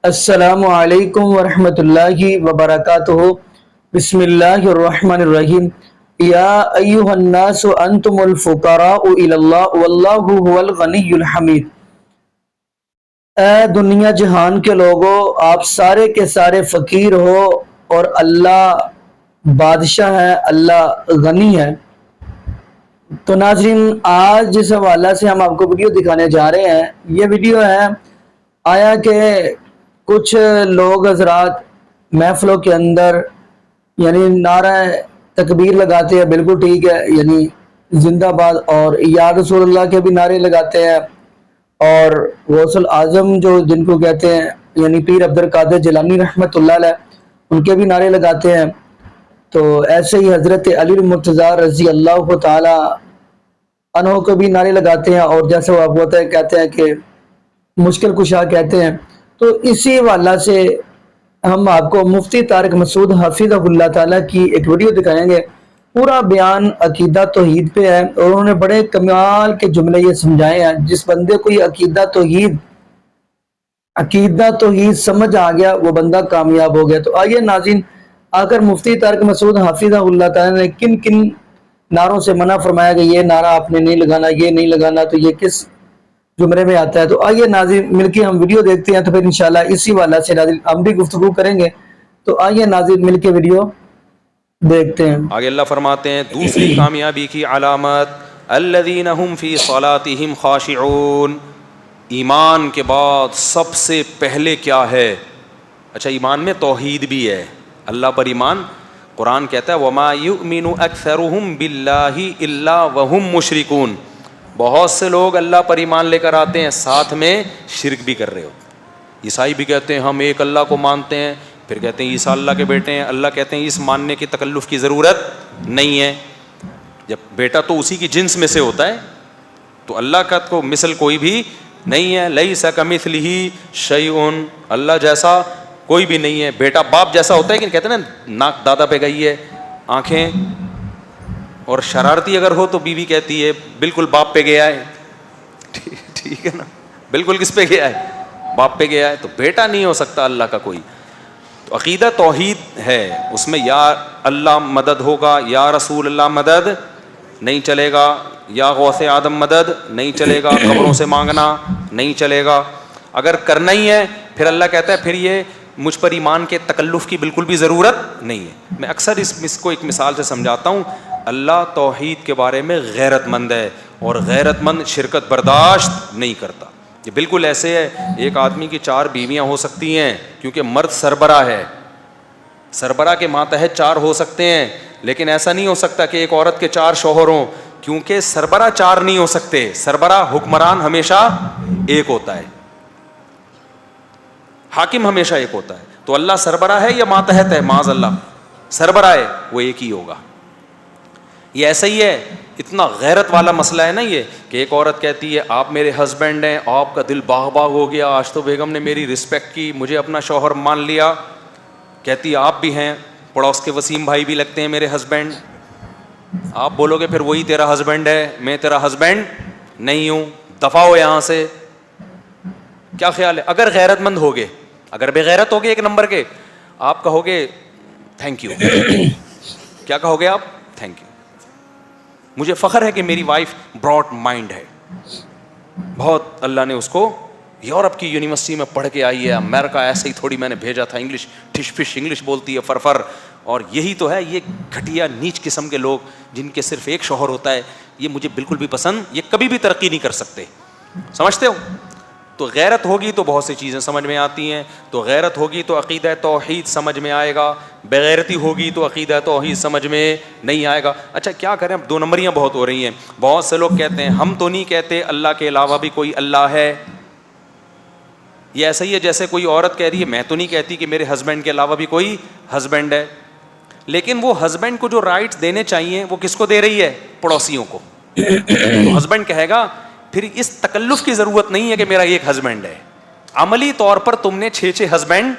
السلام علیکم ورحمۃ اللہ وبرکاتہ۔ بسم اللہ الرحمن الرحیم۔ یا ایہا الناس انتم الفقراء الی اللہ واللہ هو الغنی الحمید۔ اے دنیا جہان کے لوگوں، آپ سارے کے سارے فقیر ہو اور اللہ بادشاہ ہے، اللہ غنی ہے۔ تو ناظرین، آج جس حوالہ سے ہم آپ کو ویڈیو دکھانے جا رہے ہیں، یہ ویڈیو ہے آیا کہ کچھ لوگ حضرات محفلوں کے اندر یعنی نعرہ تکبیر لگاتے ہیں، بالکل ٹھیک ہے، یعنی زندہ باد، اور یا رسول اللہ کے بھی نعرے لگاتے ہیں، اور غوث الاعظم جو جن کو کہتے ہیں یعنی پیر عبد القادر جیلانی رحمۃ اللہ علیہ، ان کے بھی نعرے لگاتے ہیں۔ تو ایسے ہی حضرت علی المرتضیٰ رضی اللہ تعالی عنہ کو بھی نعرے لگاتے ہیں، اور جیسے وہ آپ کو کہتے ہیں کہ مشکل کشا کہتے ہیں۔ تو اسی حوالہ سے ہم آپ کو مفتی طارق مسعود حفظہ اللہ تعالیٰ کی ایک ویڈیو دکھائیں گے۔ پورا بیان عقیدہ توحید پہ ہے، اور انہوں نے بڑے کمال کے جملے یہ سمجھائے ہیں۔ جس بندے کو یہ عقیدہ توحید سمجھ آ گیا، وہ بندہ کامیاب ہو گیا۔ تو آئیے ناظرین، آخر مفتی طارق مسعود حفظہ اللہ تعالیٰ نے کن کن نعروں سے منع فرمایا کہ یہ نعرہ آپ نے نہیں لگانا، یہ نہیں لگانا، تو یہ کس زمرے میں آتا ہے۔ تو آئیے ناظرین مل کے ہم ویڈیو دیکھتے ہیں، تو پھر انشاءاللہ اسی والا سے ناظرین ہم بھی گفتگو کریں گے۔ تو آئیے ناظرین مل کے ویڈیو دیکھتے ہیں۔ آگے اللہ فرماتے ہیں دوسری کامیابی کی علامت الذین هم فی صلاتهم خاشعون۔ ایمان کے بعد سب سے پہلے کیا ہے؟ اچھا، ایمان میں توحید بھی ہے، اللہ پر ایمان۔ قرآن کہتا ہے وما یؤمن اکثرهم باللہ الا وهم مشرکون۔ بہت سے لوگ اللہ پر ایمان لے کر آتے ہیں، ساتھ میں شرک بھی کر رہے ہو۔ عیسائی بھی کہتے ہیں ہم ایک اللہ کو مانتے ہیں، پھر کہتے ہیں عیسیٰ اللہ کے بیٹے ہیں۔ اللہ کہتے ہیں اس ماننے کی تکلف کی ضرورت نہیں ہے، جب بیٹا تو اسی کی جنس میں سے ہوتا ہے، تو اللہ کا کو مثل کوئی بھی نہیں ہے۔ لیس کمثلہ شیء، اللہ جیسا کوئی بھی نہیں ہے۔ بیٹا باپ جیسا ہوتا ہے کہ کہتے ہیں نا ناک دادا پہ گئی ہے، آنکھیں، اور شرارتی اگر ہو تو بیوی کہتی ہے بالکل باپ پہ گیا ہے، ٹھیک ہے نا، بالکل کس پہ گیا ہے؟ باپ پہ گیا ہے۔ تو بیٹا نہیں ہو سکتا اللہ کا کوئی۔ تو عقیدہ توحید ہے، اس میں یا اللہ مدد ہوگا، یا رسول اللہ مدد نہیں چلے گا، یا غوث آدم مدد نہیں چلے گا، قبروں سے مانگنا نہیں چلے گا۔ اگر کرنا ہی ہے پھر اللہ کہتا ہے پھر یہ مجھ پر ایمان کے تکلف کی بالکل بھی ضرورت نہیں ہے۔ میں اکثر اس کو ایک مثال سے سمجھاتا ہوں۔ اللہ توحید کے بارے میں غیرت مند ہے، اور غیرت مند شرکت برداشت نہیں کرتا۔ یہ بالکل ایسے ہے، ایک آدمی کی 4 بیویاں ہو سکتی ہیں کیونکہ مرد سربراہ ہے، سربراہ کے ماتحت 4 ہو سکتے ہیں، لیکن ایسا نہیں ہو سکتا کہ ایک عورت کے 4 شوہر ہوں، کیونکہ سربراہ 4 نہیں ہو سکتے، سربراہ حکمران ہمیشہ ایک ہوتا ہے، حاکم ہمیشہ ایک ہوتا ہے۔ تو اللہ سربراہ ہے یا ماتحت ہے؟ معاذ اللہ سربراہ ہے، وہ ایک ہی ہوگا۔ یہ ایسا ہی ہے، اتنا غیرت والا مسئلہ ہے نا یہ، کہ ایک عورت کہتی ہے آپ میرے ہسبینڈ ہیں، آپ کا دل باغ باغ ہو گیا، آج تو بیگم نے میری رسپیکٹ کی، مجھے اپنا شوہر مان لیا۔ کہتی ہے آپ بھی ہیں، پڑوس کے وسیم بھائی بھی لگتے ہیں میرے ہسبینڈ۔ آپ بولو گے پھر وہی تیرا ہسبینڈ ہے، میں تیرا ہسبینڈ نہیں ہوں، دفع ہو یہاں سے۔ کیا خیال ہے؟ اگر غیرت مند ہوگے، اگر بے غیرت ہوگے ایک نمبر کے، آپ کہو گے تھینک یو۔ کیا کہو گے آپ؟ تھینک یو، مجھے فخر ہے کہ میری وائف براڈ مائنڈ ہے، بہت اللہ نے اس کو یورپ کی یونیورسٹی میں پڑھ کے آئی ہے، امریکہ ایسے ہی تھوڑی میں نے بھیجا تھا، انگلش ٹھش فش انگلش بولتی ہے فرفر۔ اور یہی تو ہے یہ گھٹیا نیچ قسم کے لوگ جن کے صرف ایک شوہر ہوتا ہے، یہ مجھے بالکل بھی پسند، یہ کبھی بھی ترقی نہیں کر سکتے، سمجھتے ہو؟ تو غیرت ہوگی تو بہت سی چیزیں سمجھ میں آتی ہیں، تو غیرت ہوگی تو عقیدہ توحید سمجھ میں آئے گا، بغیرتی ہوگی تو عقیدہ توحید سمجھ میں نہیں آئے گا۔ اچھا کیا کریں، اب 2 نمبریاں بہت ہو رہی ہیں۔ بہت سے لوگ کہتے ہیں ہم تو نہیں کہتے اللہ کے علاوہ بھی کوئی اللہ ہے۔ یہ ایسا ہی ہے جیسے کوئی عورت کہہ رہی ہے میں تو نہیں کہتی کہ میرے ہسبینڈ کے علاوہ بھی کوئی ہسبینڈ ہے، لیکن وہ ہسبینڈ کو جو رائٹس دینے چاہیے وہ کس کو دے رہی ہے؟ پڑوسیوں کو۔ تو ہسبینڈ کہے گا پھر اس تکلف کی ضرورت نہیں ہے کہ میرا ایک ہسبینڈ ہے، عملی طور پر تم نے 6 ہسبینڈ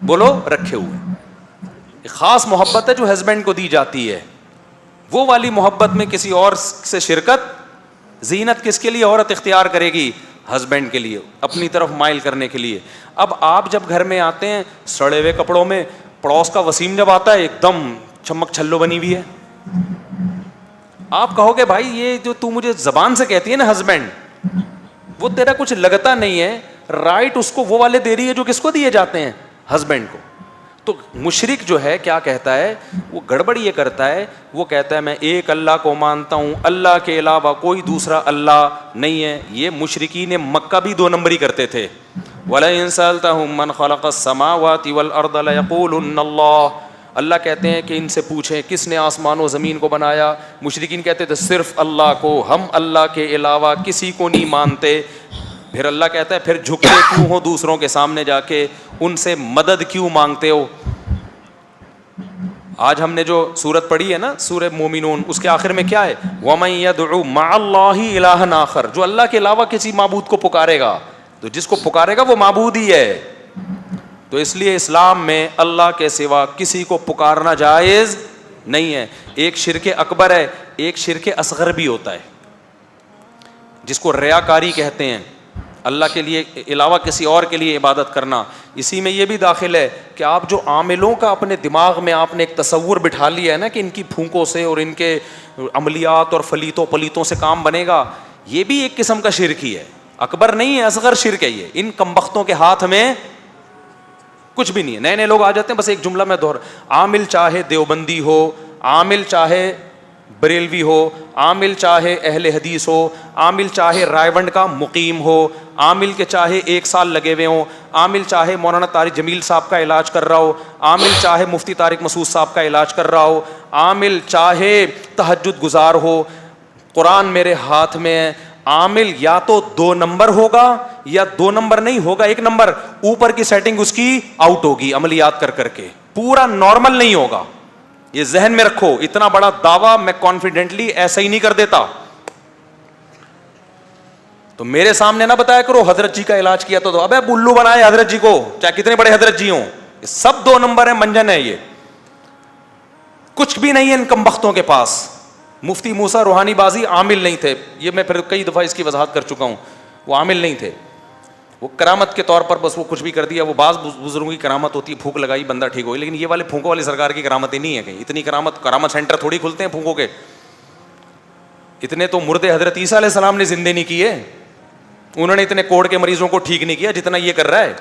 بولو رکھے ہوئے۔ خاص محبت ہے جو ہسبینڈ کو دی جاتی ہے، وہ والی محبت میں کسی اور سے شرکت، زینت کس کے لیے عورت اختیار کرے گی؟ ہسبینڈ کے لیے اپنی طرف مائل کرنے کے لیے. اب آپ جب گھر میں آتے ہیں سڑے ہوئے کپڑوں میں, پڑوس کا وسیم جب آتا ہے ایک دم چمک چھلو بنی ہوئی ہے, آپ کہو گے بھائی یہ جو تو مجھے زبان سے کہتی ہے نا ہسبینڈ, وہ تیرا کچھ لگتا نہیں ہے, رائٹ اس کو وہ والے دے رہی ہے جو کس کو دیے جاتے ہیں, ہسبینڈ کو. تو مشرک جو ہے کیا کہتا ہے, وہ گڑبڑ یہ کرتا ہے, وہ کہتا ہے میں ایک اللہ کو مانتا ہوں, اللہ کے علاوہ کوئی دوسرا اللہ نہیں ہے. یہ مشرکین مکہ بھی 2 نمبری کرتے تھے. وَلَئِن سَأَلْتَهُم مَّنْ خَلَقَ السَّمَاوَاتِ وَالْأَرْضَ لَيَقُولُنَّ اللَّهُ. اللہ کہتے ہیں کہ ان سے پوچھیں کس نے آسمان و زمین کو بنایا. مشرکین کہتے تھے صرف اللہ کو, ہم اللہ کے علاوہ کسی کو نہیں مانتے. پھر اللہ کہتا ہے پھر جھکتے کیوں ہو دوسروں کے سامنے جا کے, ان سے مدد کیوں مانگتے ہو. آج ہم نے جو سورت پڑھی ہے نا سورہ مومنون, اس کے آخر میں کیا ہے, وَمَن يَدْعُ مَعَ اللَّهِ إِلَٰهًا آخر. جو اللہ کے علاوہ کسی معبود کو پکارے گا, تو جس کو پکارے گا وہ معبود ہی ہے. تو اس لیے اسلام میں اللہ کے سوا کسی کو پکارنا جائز نہیں ہے. ایک شرک اکبر ہے, ایک شرک اصغر بھی ہوتا ہے جس کو ریاکاری کہتے ہیں, اللہ کے لیے علاوہ کسی اور کے لیے عبادت کرنا. اسی میں یہ بھی داخل ہے کہ آپ جو عاملوں کا اپنے دماغ میں آپ نے ایک تصور بٹھا لیا ہے نا کہ ان کی پھونکوں سے اور ان کے عملیات اور فلیتوں پلیتوں سے کام بنے گا, یہ بھی ایک قسم کا شرک ہی ہے, اکبر نہیں ہے, اصغر شرک ہے یہ. ان کمبختوں کے ہاتھ میں کچھ بھی نہیں ہے. نئے نئے لوگ آ جاتے ہیں, بس ایک جملہ میں عامل چاہے دیوبندی ہو, عامل چاہے بریلوی ہو, عامل چاہے اہل حدیث ہو, عامل چاہے رائے کا مقیم ہو, عامل کے چاہے 1 سال لگے ہوئے ہوں, عامل چاہے مولانا طارق جمیل صاحب کا علاج کر رہا ہو, عامل چاہے مفتی طارق مسعود صاحب کا علاج کر رہا ہو, عامل چاہے تہجد گزار ہو, قرآن میرے ہاتھ میں ہے. عامل یا تو 2 نمبر ہوگا یا 2 نمبر نہیں ہوگا, 1 نمبر اوپر کی سیٹنگ اس کی آؤٹ ہوگی عملیات کر کے, پورا نارمل نہیں ہوگا. یہ ذہن میں رکھو, اتنا بڑا دعویٰ میں کانفیڈنٹلی ایسا ہی نہیں کر دیتا. تو میرے سامنے نہ بتایا کرو حضرت جی کا علاج کیا تو ابے بلو بنائے حضرت جی کو, چاہے کتنے بڑے حضرت جی ہوں, یہ سب 2 نمبر ہیں, منجن ہے, یہ کچھ بھی نہیں ہے ان کمبختوں کے پاس. مفتی موسیٰ روحانی بازی عامل نہیں تھے, یہ میں پھر کئی دفعہ اس کی وضاحت کر چکا ہوں. وہ عامل نہیں تھے, وہ کرامت کے طور پر بس وہ کچھ بھی کر دیا. وہ بعض بزرگوں کی کرامت ہوتی ہے, پھونک لگائی بندہ ٹھیک ہوئی, لیکن یہ والے پھونکوں والی سرکار کی کرامت ہی نہیں ہے کہیں. اتنی کرامت سینٹر تھوڑی کھلتے ہیں پھونکوں کے. اتنے تو مردے حضرت عیسیٰ علیہ السلام نے زندے نہیں کیے, انہوں نے اتنے کوڑ کے مریضوں کو ٹھیک نہیں کیا جتنا یہ کر رہا ہے.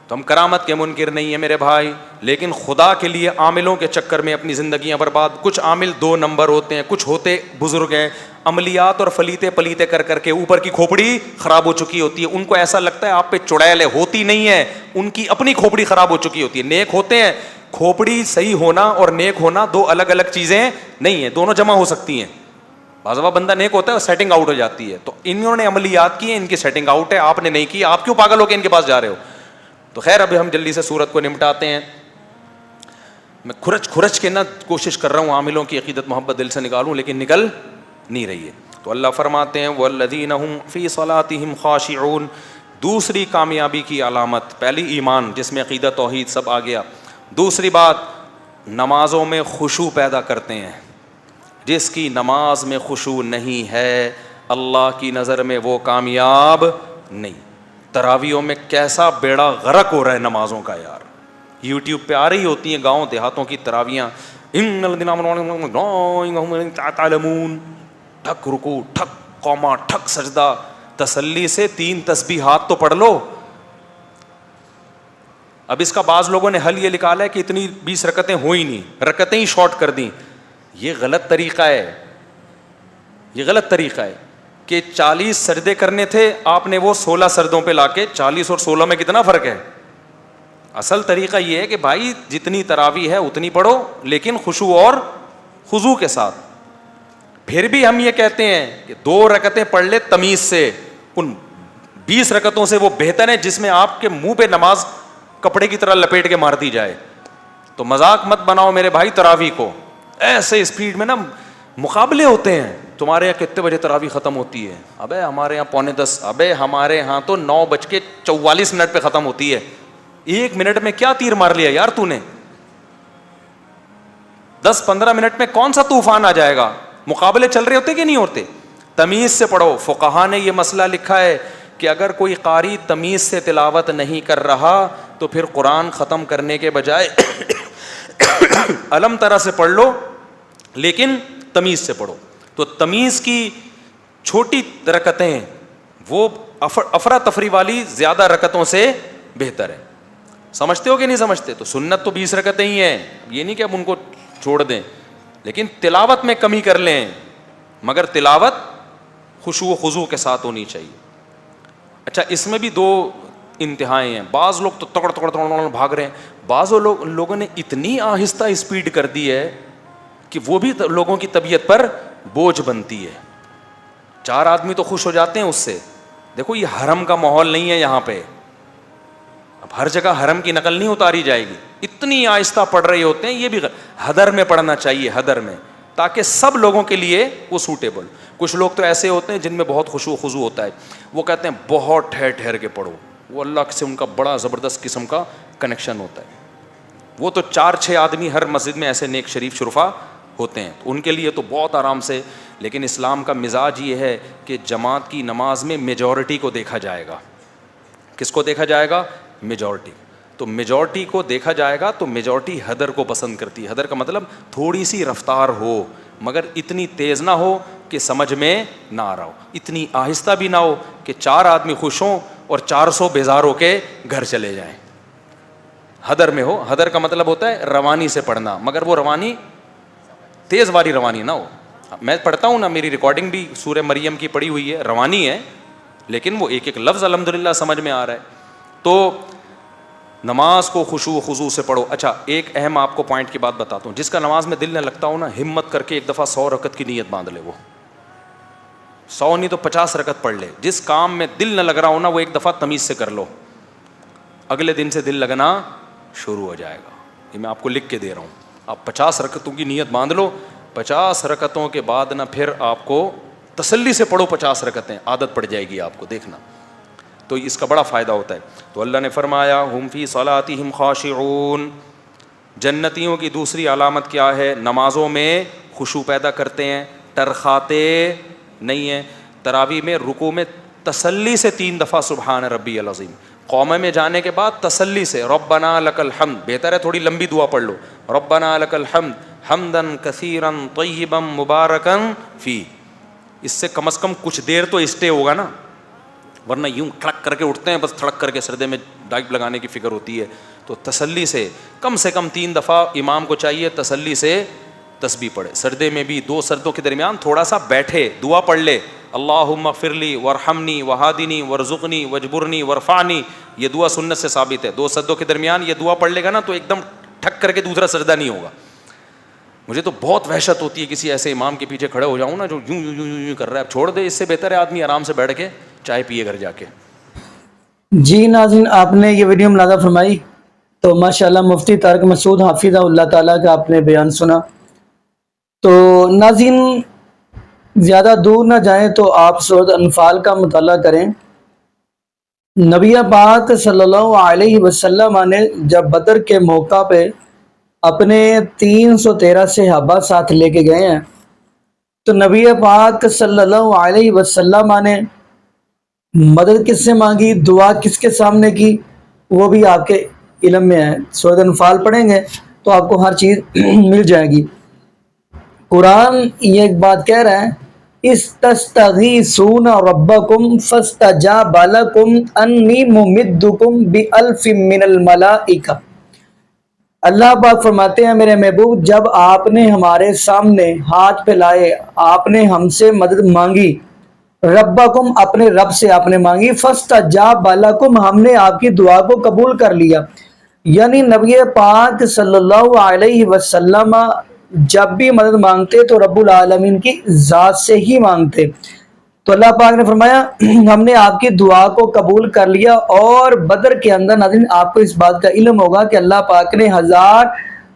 تو ہم کرامت کے منکر نہیں ہیں میرے بھائی, لیکن خدا کے لیے عاملوں کے چکر میں اپنی زندگیاں برباد. کچھ عامل 2 نمبر ہوتے ہیں, کچھ ہوتے بزرگ ہیں, عملیات اور فلیتے پلیتے کر کے اوپر کی کھوپڑی خراب ہو چکی ہوتی ہے. ان کو ایسا لگتا ہے آپ پہ چڑیل ہے, ہوتی نہیں ہے, ان کی اپنی کھوپڑی خراب ہو چکی ہوتی ہے. نیک ہوتے ہیں, کھوپڑی صحیح ہونا اور نیک ہونا 2 الگ الگ چیزیں نہیں ہیں, دونوں جمع ہو سکتی ہیں. بعض دفعہ بندہ نیک ہوتا ہے اور سیٹنگ آؤٹ ہو جاتی ہے. تو انہوں نے عملیات کی, ان کی سیٹنگ آؤٹ ہے, آپ نے نہیں کی, آپ کیوں پاگل ہو کے ان کے پاس جا رہے ہو. تو خیر ابھی ہم جلدی سے سورت کو نمٹاتے ہیں. میں کھرچ کے نہ کوشش کر رہا ہوں عاملوں کی عقیدت محبت دل سے نکالوں, لیکن نکل نہیں رہی ہے. تو اللہ فرماتے ہیں والذین هم فی صلاتهم خاشعون. دوسری کامیابی کی علامت, پہلی ایمان جس میں عقیدت توحید سب آ گیا. دوسری بات, نمازوں میں خشوع پیدا کرتے ہیں. جس کی نماز میں خشوع نہیں ہے اللہ کی نظر میں وہ کامیاب نہیں. تراویحوں میں کیسا بیڑا غرق ہو رہا ہے نمازوں کا یار, یوٹیوب پہ آ رہی ہوتی ہیں گاؤں دیہاتوں کی تراویحاں. ٹھک رکوع, ٹھک قوما, ٹھک سجدہ. تسلی سے 3 تسبیحات تو پڑھ لو. اب اس کا بعض لوگوں نے حل یہ نکالا ہے کہ اتنی 20 رکعتیں ہو ہی نہیں, رکعتیں ہی شارٹ کر دیں. یہ غلط طریقہ ہے, یہ غلط طریقہ ہے کہ 40 سجدے کرنے تھے, آپ نے وہ 16 سجدوں پہ لا کے 40 اور 16 میں کتنا فرق ہے. اصل طریقہ یہ ہے کہ بھائی جتنی تراویح ہے اتنی پڑھو, لیکن خشوع اور خضوع کے ساتھ. پھر بھی ہم یہ کہتے ہیں کہ 2 رکعتیں پڑھ لے تمیز سے, ان 20 رکعتوں سے وہ بہتر ہے جس میں آپ کے منہ پہ نماز کپڑے کی طرح لپیٹ کے مار دی جائے. تو مذاق مت بناؤ میرے بھائی تراویح کو. ایسے اسپیڈ میں نا مقابلے ہوتے ہیں, تمہارے یہاں کتنے بجے تراویح ختم ہوتی ہے, ابے ہمارے یہاں 9:45, ابے ہمارے یہاں تو 9:44 پہ ختم ہوتی ہے. 1 منٹ میں کیا تیر مار لیا یار تو نے, 10-15 منٹ میں کون سا طوفان آ جائے گا. مقابلے چل رہے ہوتے کہ نہیں ہوتے. تمیز سے پڑھو. فقہا نے یہ مسئلہ لکھا ہے کہ اگر کوئی قاری تمیز سے تلاوت نہیں کر رہا تو پھر قرآن ختم کرنے کے بجائے علم طرح سے پڑھ لو لیکن تمیز سے پڑھو. تو تمیز کی چھوٹی رکعتیں وہ افراتفری والی زیادہ رکعتوں سے بہتر ہے. سمجھتے ہو کہ نہیں سمجھتے؟ تو سنت تو 20 رکعتیں ہی ہیں, یہ نہیں کہ اب ان کو چھوڑ دیں, لیکن تلاوت میں کمی کر لیں, مگر تلاوت خشوع و خضوع کے ساتھ ہونی چاہیے. اچھا اس میں بھی 2 انتہائیں ہیں. بعض لوگ تو تکڑ بھاگ رہے ہیں, بعض لوگوں نے اتنی آہستہ اسپیڈ کر دی ہے کہ وہ بھی لوگوں کی طبیعت پر بوجھ بنتی ہے. 4 آدمی تو خوش ہو جاتے ہیں اس سے. دیکھو یہ حرم کا ماحول نہیں ہے یہاں پہ, اب ہر جگہ حرم کی نقل نہیں اتاری جائے گی. اتنی آہستہ پڑھ رہے ہوتے ہیں, یہ بھی حدر میں پڑھنا چاہیے, حدر میں, تاکہ سب لوگوں کے لیے وہ سوٹیبل. کچھ لوگ تو ایسے ہوتے ہیں جن میں بہت خشوع و خضوع ہوتا ہے, وہ کہتے ہیں بہت ٹھہر ٹھہر کے پڑھو, وہ اللہ سے ان کا بڑا زبردست قسم کا کنیکشن ہوتا ہے. وہ تو 4-6 آدمی ہر مسجد میں ایسے نیک شریف شرفا ہوتے ہیں, تو ان کے لیے تو بہت آرام سے. لیکن اسلام کا مزاج یہ ہے کہ جماعت کی نماز میں میجورٹی کو دیکھا جائے گا. کس کو دیکھا جائے گا؟ میجورٹی. تو میجورٹی کو دیکھا جائے گا تو میجورٹی حدر کو پسند کرتی ہے. حدر کا مطلب تھوڑی سی رفتار ہو, مگر اتنی تیز نہ ہو کہ سمجھ میں نہ آ رہا ہو, اتنی آہستہ بھی نہ ہو کہ 4 آدمی خوش ہوں اور 400 بیزار ہو کے گھر چلے جائیں. حدر میں ہو. حدر کا مطلب ہوتا ہے روانی سے پڑھنا, مگر وہ روانی تیز والی روانی نہ ہو. میں پڑھتا ہوں نا, میری ریکارڈنگ بھی سورہ مریم کی پڑھی ہوئی ہے, روانی ہے لیکن وہ ایک ایک لفظ الحمدللہ سمجھ میں آ رہا ہے. تو نماز کو خشوع و خضوع سے پڑھو. اچھا ایک اہم آپ کو پوائنٹ کی بات بتاتا ہوں, جس کا نماز میں دل نہ لگتا ہو نا, ہمت کر کے ایک دفعہ 100 رکعت کی نیت باندھ لے. وہ 100 نہیں تو 50 رکعت پڑھ لے. جس کام میں دل نہ لگ رہا ہو نا, وہ ایک دفعہ تمیز سے کر لو, اگلے دن سے دل لگنا شروع ہو جائے گا. یہ میں آپ کو لکھ کے دے رہا ہوں. آپ 50 رکعتوں کی نیت باندھ لو, 50 رکعتوں کے بعد نہ پھر آپ کو تسلی سے پڑھو 50 رکعتیں, عادت پڑ جائے گی آپ کو, دیکھنا. تو اس کا بڑا فائدہ ہوتا ہے. تو اللہ نے فرمایا ہم فی صلاتہم خاشعون, جنتیوں کی دوسری علامت کیا ہے؟ نمازوں میں خشوع پیدا کرتے ہیں, ٹرخاتے نہیں ہیں. تراویح میں رکوع میں تسلی سے 3 دفعہ سبحان ربی العظیم. قومے میں جانے کے بعد تسلی سے ربنا لک الحمد, بہتر ہے تھوڑی لمبی دعا پڑھ لو, ربنا لک الحمد حمدا کثیرا طیبا مبارکا فی. اس سے کم از کم کچھ دیر تو اسٹے ہوگا نا, ورنہ یوں کھڑک کر کے اٹھتے ہیں, بس تھڑک کر کے سردے میں ڈائپ لگانے کی فکر ہوتی ہے. تو تسلی سے کم 3 دفعہ امام کو چاہیے تسلی سے تسبیح پڑھے. سردے میں بھی 2 سردوں کے درمیان تھوڑا سا بیٹھے, دعا پڑھ لے, اللہم اغفر لی وارحمنی وہادنی وارزقنی واجبرنی وارفعنی. یہ دعا سنت سے ثابت ہے. 2 سردوں کے درمیان یہ دعا پڑھ لے گا نا تو ایک دم ٹھک کر کے دوسرا سردہ نہیں ہوگا. مجھے تو بہت وحشت ہوتی ہے کسی ایسے امام کے پیچھے کھڑے ہو جاؤں نا جو یوں یوں یوں یوں کر رہا ہے. چھوڑ دے, اس سے بہتر ہے آدمی آرام سے بیٹھ کے چائے پیے گھر جا کے. جی ناظرین, آپ نے یہ ویڈیو ملاحظہ فرمائی تو ماشاءاللہ مفتی طارق مسعود حافظہ اللہ تعالیٰ کا آپ نے بیان سنا. تو ناظرین زیادہ دور نہ جائیں تو آپ سورۃ انفال کا مطالعہ کریں. نبی پاک صلی اللہ علیہ وسلم نے جب بدر کے موقع پہ اپنے 313 صحابہ ساتھ لے کے گئے ہیں تو نبی پاک صلی اللہ علیہ وسلم نے مدد کس سے مانگی, دعا کس کے سامنے کی, وہ بھی آپ کے علم میں ہے. سورۃ انفال پڑھیں گے تو آپ کو ہر چیز مل جائے گی. قرآن یہ ایک بات کہہ رہا ہے, استستغیثون ربکم فاستجاب لکم انی ممدکم بألف من الملائکہ. اللہ پاک فرماتے ہیں میرے محبوب, جب آپ نے ہمارے سامنے ہاتھ پھیلائے, آپ نے ہم سے مدد مانگی, ربکم اپنے رب سے آپ نے مانگی, فاستجاب لکم ہم نے آپ کی دعا کو قبول کر لیا. یعنی نبی پاک صلی اللہ علیہ وسلم جب بھی مدد مانگتے تو رب العالمین کی ذات سے ہی مانگتے. تو اللہ پاک نے فرمایا ہم نے آپ کی دعا کو قبول کر لیا. اور بدر کے اندر ناظرین آپ کو اس بات کا علم ہوگا کہ اللہ پاک نے 1000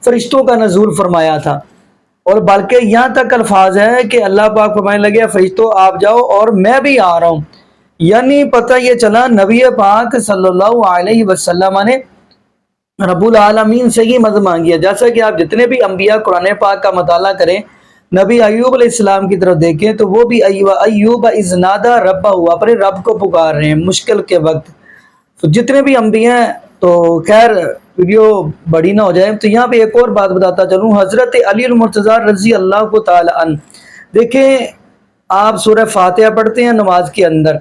فرشتوں کا نزول فرمایا تھا, اور بلکہ یہاں تک الفاظ ہیں کہ اللہ پاک فرمانے لگے فرشتوں آپ جاؤ اور میں بھی آ رہا ہوں. یعنی پتہ یہ چلا نبی پاک صلی اللہ علیہ وسلم نے رب العالمین سے ہی مدد مانگی ہے. جیسا کہ آپ جتنے بھی انبیاء قرآن پاک کا مطالعہ کریں, نبی ایوب علیہ السلام کی طرف دیکھیں تو وہ بھی ایوب اذ نادی ربہ ہوا، اپنے رب کو پکار رہے ہیں مشکل کے وقت۔ تو جتنے بھی انبیاء ہیں، تو خیر ویڈیو بڑی نہ ہو جائے تو یہاں پہ ایک اور بات بتاتا چلوں۔ حضرت علی المرتضیٰ رضی اللہ کو تعالی عنہ، دیکھیں آپ سورہ فاتحہ پڑھتے ہیں نماز کے اندر،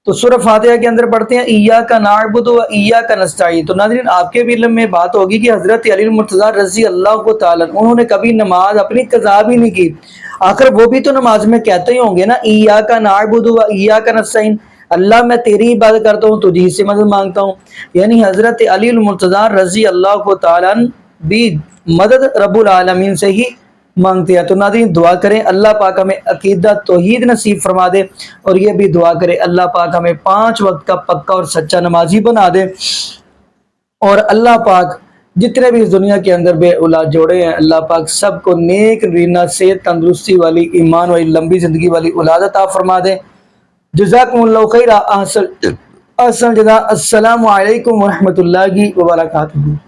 تو سورہ فاتحہ کے اندر پڑھتے ہیں ایاک نعبد و ایاک نستعین۔ تو ناظرین آپ کے بھی علم میں بات ہوگی کہ حضرت علی المرتضیٰ رضی اللہ کو تعالی عنہ انہوں نے کبھی نماز اپنی قضا بھی نہیں کی، آخر وہ بھی تو نماز میں کہتے ہی ہوں گے نا ایاک نعبد و ایاک نستعین، اللہ میں تیری عبادت کرتا ہوں، تجھی سے مدد مانگتا ہوں۔ یعنی حضرت علی المرتضیٰ رضی اللہ کو تعالی عنہ بھی مدد رب العالمین سے ہی مانگتے ہیں۔ تو ناظرین دعا کریں اللہ پاک ہمیں عقیدہ توحید نصیب فرما دے، اور یہ بھی دعا کریں اللہ پاک ہمیں 5 وقت کا پکا اور سچا نمازی بنا دے، اور اللہ پاک جتنے بھی اس دنیا کے اندر بے اولاد جوڑے ہیں اللہ پاک سب کو نیک رینا صحت تندرستی والی ایمان والی لمبی زندگی والی اولاد عطا فرما دے۔ جزاکم اللہ خیر، احسن جزا۔ السلام علیکم ورحمۃ اللہ وبرکاتہ۔